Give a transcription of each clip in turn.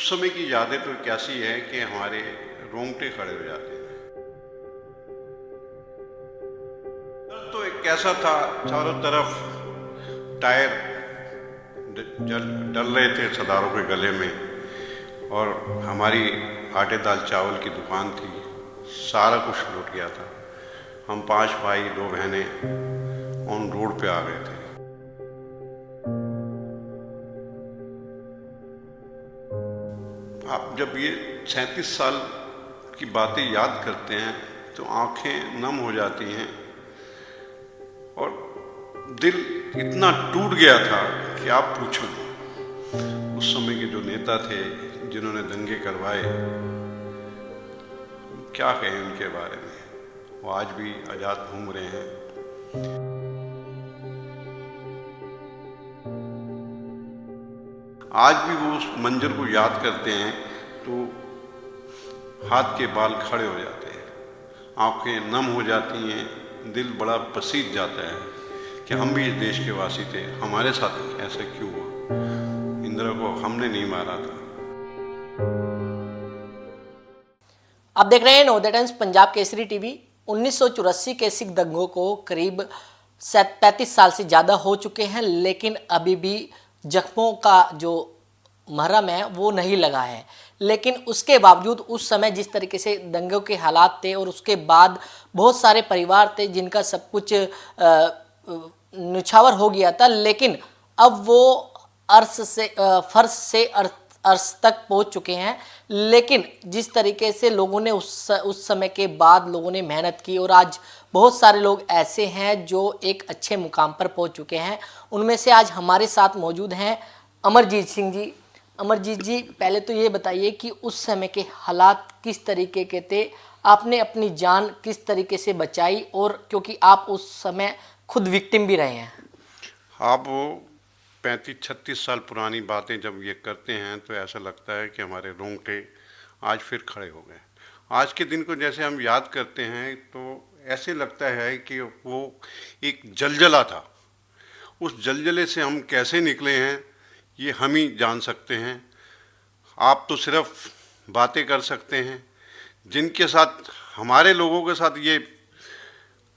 उस समय की यादें तो कैसी है कि हमारे रोंगटे खड़े हो जाते हैं। तो एक कैसा था, चारों तरफ टायर डल रहे थे सरदारों के गले में, और हमारी आटे दाल चावल की दुकान थी। सारा कुछ लूट गया था। हम 5 भाई 2 बहनें ऑन रोड पे आ गए थे। आप जब ये 37 साल की बातें याद करते हैं तो आंखें नम हो जाती हैं, और दिल इतना टूट गया था कि आप पूछो नहीं। उस समय के जो नेता थे जिन्होंने दंगे करवाए, क्या कहें उनके बारे में। वो आज भी आज़ाद घूम रहे हैं। आज भी वो उस मंजर को याद करते हैं तो हाथ के बाल खड़े हो जाते हैं, आंखें नम हो जाती हैं, दिल बड़ा पसीज जाता है कि हम भी इस देश के वासी थे, हमारे साथ ऐसा क्यों हुआ। इंदिरा को हमने नहीं मारा था। आप देख रहे हैं नवोदय टाइम्स पंजाब केसरी टीवी। 1984 के सिख दंगों को करीब 35 साल से ज़्यादा हो चुके हैं, लेकिन अभी भी जख्मों का जो मरहम है वो नहीं लगा है। लेकिन उसके बावजूद उस समय जिस तरीके से दंगों के हालात थे और उसके बाद बहुत सारे परिवार थे जिनका सब कुछ निछावर हो गया था, लेकिन अब वो फर्श से अर्श तक पहुंच चुके हैं। लेकिन जिस तरीके से लोगों ने उस समय के बाद लोगों ने मेहनत की, और आज बहुत सारे लोग ऐसे हैं जो एक अच्छे मुकाम पर पहुंच चुके हैं। उनमें से आज हमारे साथ मौजूद हैं अमरजीत सिंह जी। अमरजीत जी, पहले तो ये बताइए कि उस समय के हालात किस तरीके के थे, आपने अपनी जान किस तरीके से बचाई, और क्योंकि आप उस समय खुद विक्टिम भी रहे हैं। आप वो 35-36 साल पुरानी बातें जब ये करते हैं तो ऐसा लगता है कि हमारे रोंगटे आज फिर खड़े हो गए। आज के दिन को जैसे हम याद करते हैं तो ऐसे लगता है कि वो एक जलजला था। उस जलजले से हम कैसे निकले हैं ये हम ही जान सकते हैं। आप तो सिर्फ बातें कर सकते हैं। जिनके साथ, हमारे लोगों के साथ ये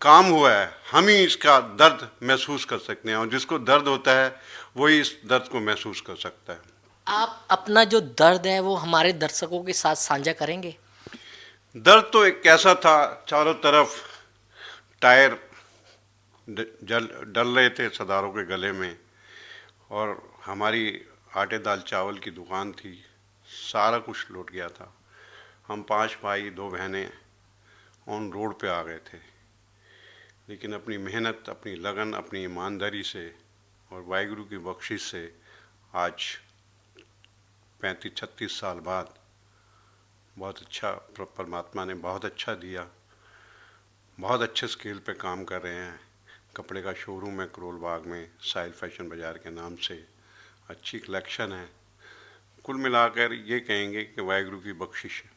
काम हुआ है, हम ही इसका दर्द महसूस कर सकते हैं, और जिसको दर्द होता है वही इस दर्द को महसूस कर सकता है। आप अपना जो दर्द है वो हमारे दर्शकों के साथ साझा करेंगे। दर्द तो एक कैसा था, चारों तरफ टायर डल रहे थे सरदारों के गले में, और हमारी आटे दाल चावल की दुकान थी। सारा कुछ लूट गया था। हम 5 भाई 2 बहनें ऑन रोड पे आ गए थे। लेकिन अपनी मेहनत, अपनी लगन, अपनी ईमानदारी से और वाहिगुरु की बख्शिश से आज 35-36 साल बाद बहुत अच्छा, परमात्मा ने बहुत अच्छा दिया। बहुत अच्छे स्केल पे काम कर रहे हैं। कपड़े का शोरूम है करोल बाग में, साहिल फैशन बाज़ार के नाम से। अच्छी कलेक्शन है। कुल मिलाकर ये कहेंगे कि वाहिगुरु की बख्शिश है।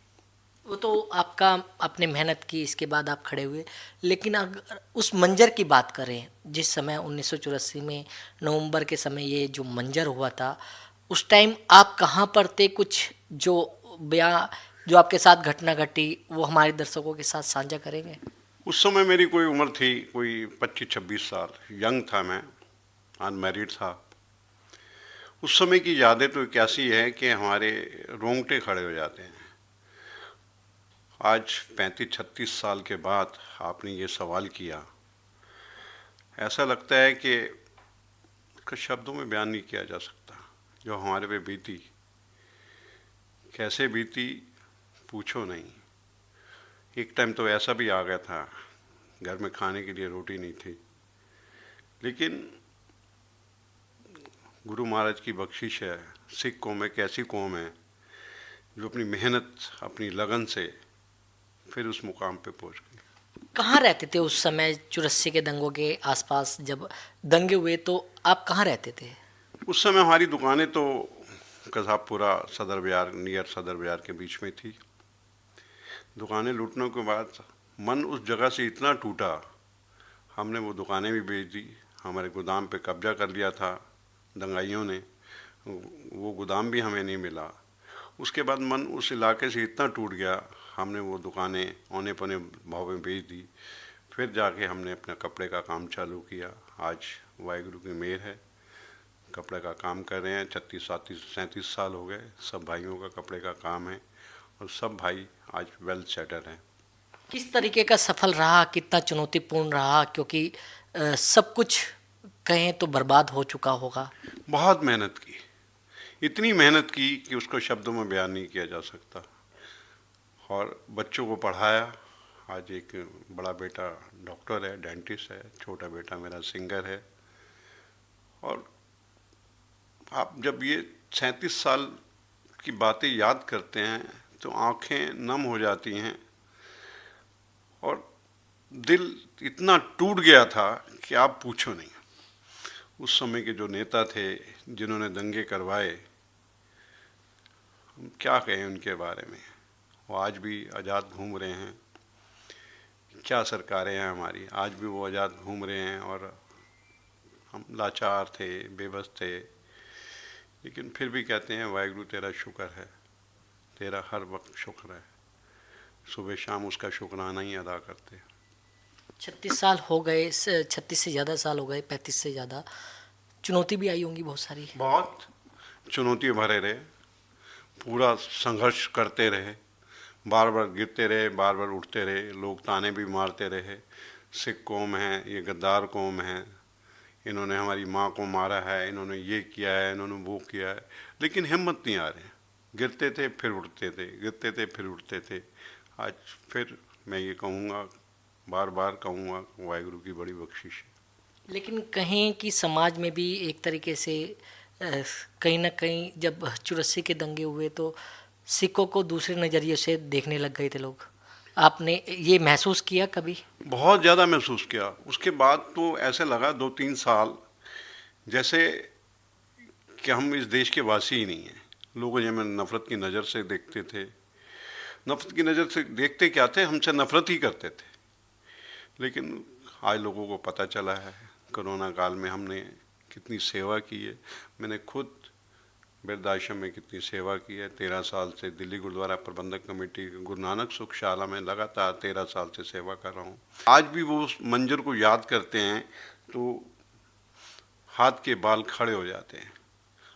वो तो आपका आपने मेहनत की, इसके बाद आप खड़े हुए। लेकिन अगर उस मंजर की बात करें जिस समय 1984 में नवंबर के समय ये जो मंजर हुआ था, उस टाइम आप कहाँ पर थे? कुछ जो बयां जो आपके साथ घटना घटी वो हमारे दर्शकों के साथ साझा करेंगे। उस समय मेरी कोई उम्र थी, कोई 25-26 साल। यंग था मैं, अनमैरिड था। उस समय की यादें तो कैसी है कि हमारे रोंगटे खड़े हो जाते हैं। आज 35-36 साल के बाद आपने ये सवाल किया, ऐसा लगता है कि उसका शब्दों में बयान नहीं किया जा सकता। जो हमारे पे बीती, कैसे बीती पूछो नहीं। एक टाइम तो ऐसा भी आ गया था, घर में खाने के लिए रोटी नहीं थी। लेकिन गुरु महाराज की बख्शिश है, सिख कौम एक ऐसी कौम है जो अपनी मेहनत, अपनी लगन से फिर उस मुकाम पे पहुंच गई। कहाँ रहते थे उस समय 84 के दंगों के आसपास? जब दंगे हुए तो आप कहाँ रहते थे? उस समय हमारी दुकानें तो कसाबपुरा सदर बाज़ार, नियर सदर बाज़ार के बीच में थी। दुकानें लूटने के बाद मन उस जगह से इतना टूटा, हमने वो दुकानें भी बेच दी। हमारे गोदाम पे कब्जा कर लिया था दंगाइयों ने, वो गोदाम भी हमें नहीं मिला। उसके बाद मन उस इलाके से इतना टूट गया, हमने वो दुकानें औने पौने भाव में बेच दी। फिर जाके हमने अपना कपड़े का काम चालू किया। आज वाहिगुरु की मेहर है, कपड़े का काम कर रहे हैं। 36 37 हो गए, सब भाइयों का कपड़े का काम है और सब भाई आज वेल सेटल हैं। किस तरीके का सफल रहा, कितना चुनौतीपूर्ण रहा, क्योंकि सब कुछ कहें तो बर्बाद हो चुका होगा। बहुत मेहनत की, इतनी मेहनत की कि उसको शब्दों में बयान नहीं किया जा सकता। और बच्चों को पढ़ाया। आज एक बड़ा बेटा डॉक्टर है, डेंटिस्ट है, छोटा बेटा मेरा सिंगर है। और आप जब ये 37 साल की बातें याद करते हैं तो आंखें नम हो जाती हैं और दिल इतना टूट गया था कि आप पूछो नहीं। उस समय के जो नेता थे जिन्होंने दंगे करवाए, हम क्या कहें उनके बारे में। वो आज भी आज़ाद घूम रहे हैं। क्या सरकारें हैं हमारी, आज भी वो आज़ाद घूम रहे हैं और हम लाचार थे, बेबस थे। लेकिन फिर भी कहते हैं वाहिगुरु तेरा शुक्र है, तेरा हर वक्त शुक्र है। सुबह शाम उसका शुक्राना ही अदा करते। 36 साल हो गए, 36 से ज़्यादा साल हो गए, 35 से ज़्यादा। चुनौती भी आई होंगी बहुत सारी। बहुत चुनौती भरे रहे, पूरा संघर्ष करते रहे, बार बार गिरते रहे, बार बार उठते रहे। लोग ताने भी मारते रहे, सिख कौम है, ये गद्दार कौम है, इन्होंने हमारी माँ को मारा है, इन्होंने ये किया है, इन्होंने वो किया है। लेकिन हिम्मत नहीं आ रही। गिरते थे फिर उठते थे, गिरते थे फिर उठते थे। आज फिर मैं ये कहूँगा, बार बार कहूँगा, वाहिगुरु की बड़ी बख्शिश है। लेकिन कहें कि समाज में भी एक तरीके से कहीं ना कहीं जब 84 के दंगे हुए तो सिखों को दूसरे नज़रिए से देखने लग गए थे लोग। आपने ये महसूस किया कभी? बहुत ज़्यादा महसूस किया। उसके बाद तो ऐसे लगा 2-3 साल जैसे कि हम इस देश के वासी ही नहीं हैं। लोग हमें नफ़रत की नज़र से देखते थे। नफ़रत की नज़र से देखते क्या थे, हमसे नफ़रत ही करते थे। लेकिन आज लोगों को पता चला है, कोरोना काल में हमने कितनी सेवा की है। मैंने खुद वृद्धाश्रम में कितनी सेवा की है। 13 साल से दिल्ली गुरुद्वारा प्रबंधक कमेटी गुरु नानक सुखशाला में लगातार 13 साल से सेवा कर रहा हूँ। आज भी वो उस मंजर को याद करते हैं तो हाथ के बाल खड़े हो जाते हैं,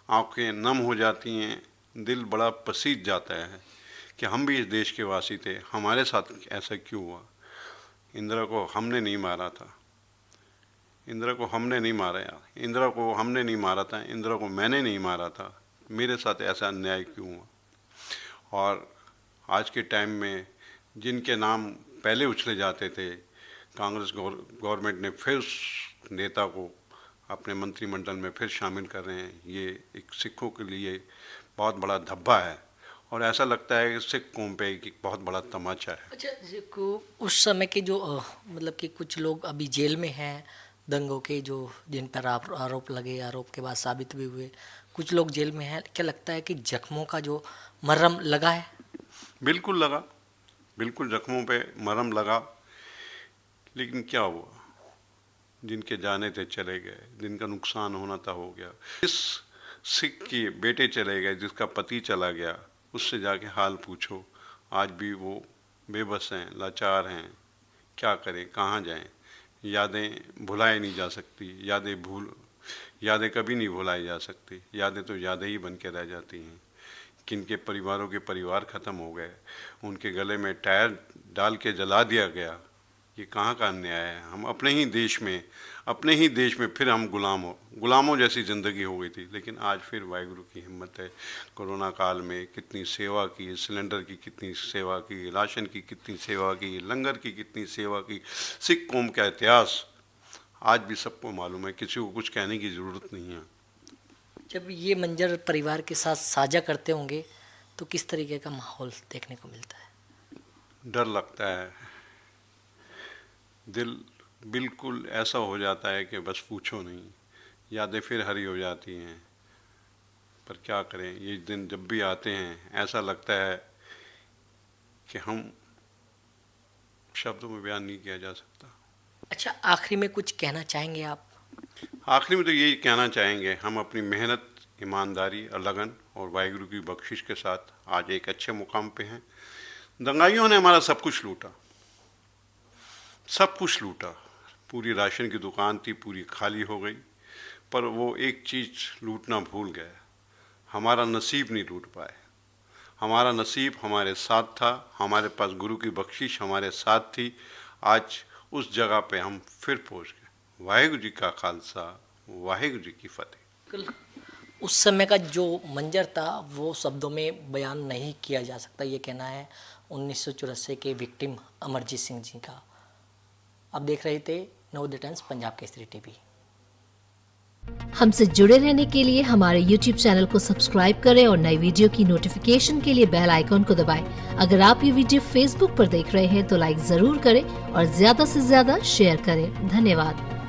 आंखें नम हो जाती हैं, दिल बड़ा पसीज जाता है कि हम भी इस देश के वासी थे, हमारे साथ ऐसा क्यों हुआ। इंदिरा को हमने नहीं मारा था, इंदिरा को हमने नहीं मारा, इंदिरा को हमने नहीं मारा था, इंदिरा को मैंने नहीं मारा था, मेरे साथ ऐसा अन्याय क्यों हुआ। और आज के टाइम में जिनके नाम पहले उछले जाते थे, कांग्रेस गवर्नमेंट ने फिर उस नेता को अपने मंत्रिमंडल में फिर शामिल कर रहे हैं। ये एक सिखों के लिए बहुत बड़ा धब्बा है और ऐसा लगता है कि सिख कौम पे एक बहुत बड़ा तमाचा है। अच्छा, उस समय के जो मतलब कि कुछ लोग अभी जेल में हैं दंगों के, जो जिन पर आरोप लगे, आरोप के बाद साबित भी हुए, कुछ लोग जेल में हैं। क्या लगता है कि जख्मों का जो मरहम लगा है? बिल्कुल लगा, बिल्कुल जख्मों पे मरहम लगा। लेकिन क्या हुआ, जिनके जाने थे चले गए, जिनका नुकसान होना था हो गया। इस सिख के बेटे चले गए, जिसका पति चला गया, उससे जाके हाल पूछो। आज भी वो बेबस हैं, लाचार हैं, क्या करें, कहाँ जाएं। यादें भुलाई नहीं जा सकती, यादें कभी नहीं भुलाई जा सकती। यादें तो यादें ही बन के रह जाती हैं। किनके परिवारों के परिवार ख़त्म हो गए, उनके गले में टायर डाल के जला दिया गया। ये कहाँ का अन्याय है। हम अपने ही देश में फिर हम गुलामों जैसी ज़िंदगी हो गई थी। लेकिन आज फिर वाहिगुरु की हिम्मत है। कोरोना काल में कितनी सेवा की, सिलेंडर की कितनी सेवा की, राशन की कितनी सेवा की, लंगर की कितनी सेवा की। सिख कौम का इतिहास आज भी सबको मालूम है, किसी को कुछ कहने की ज़रूरत नहीं है। जब ये मंजर परिवार के साथ साझा करते होंगे तो किस तरीके का माहौल देखने को मिलता है? डर लगता है, दिल बिल्कुल ऐसा हो जाता है कि बस पूछो नहीं। यादें फिर हरी हो जाती हैं। पर क्या करें, ये दिन जब भी आते हैं ऐसा लगता है कि हम शब्दों में बयान नहीं किया जा सकता। अच्छा, आखिरी में कुछ कहना चाहेंगे आप? आखिरी में तो यही कहना चाहेंगे, हम अपनी मेहनत, ईमानदारी और लगन और वाहिगुरु की बख्शिश के साथ आज एक अच्छे मुकाम पे हैं। दंगाइयों ने हमारा सब कुछ लूटा, सब कुछ लूटा। पूरी राशन की दुकान थी, पूरी खाली हो गई, पर वो एक चीज़ लूटना भूल गए, हमारा नसीब नहीं लूट पाए। हमारा नसीब हमारे साथ था, हमारे पास गुरु की बख्शिश हमारे साथ थी। आज उस जगह पे हम फिर पहुंच गए। वाहिगुरु जी का खालसा, वाहिगुरु जी की फतेह। उस समय का जो मंजर था वो शब्दों में बयान नहीं किया जा सकता। ये कहना है 1984 के विक्टिम अमरजीत सिंह जी का। आप देख रहे थे नवोदय टाइम्स पंजाब केसरी टीवी। हमसे जुड़े रहने के लिए हमारे YouTube चैनल को सब्सक्राइब करें और नई वीडियो की नोटिफिकेशन के लिए बेल आइकॉन को दबाएं। अगर आप ये वीडियो Facebook पर देख रहे हैं तो लाइक जरूर करें और ज्यादा से ज्यादा शेयर करें। धन्यवाद।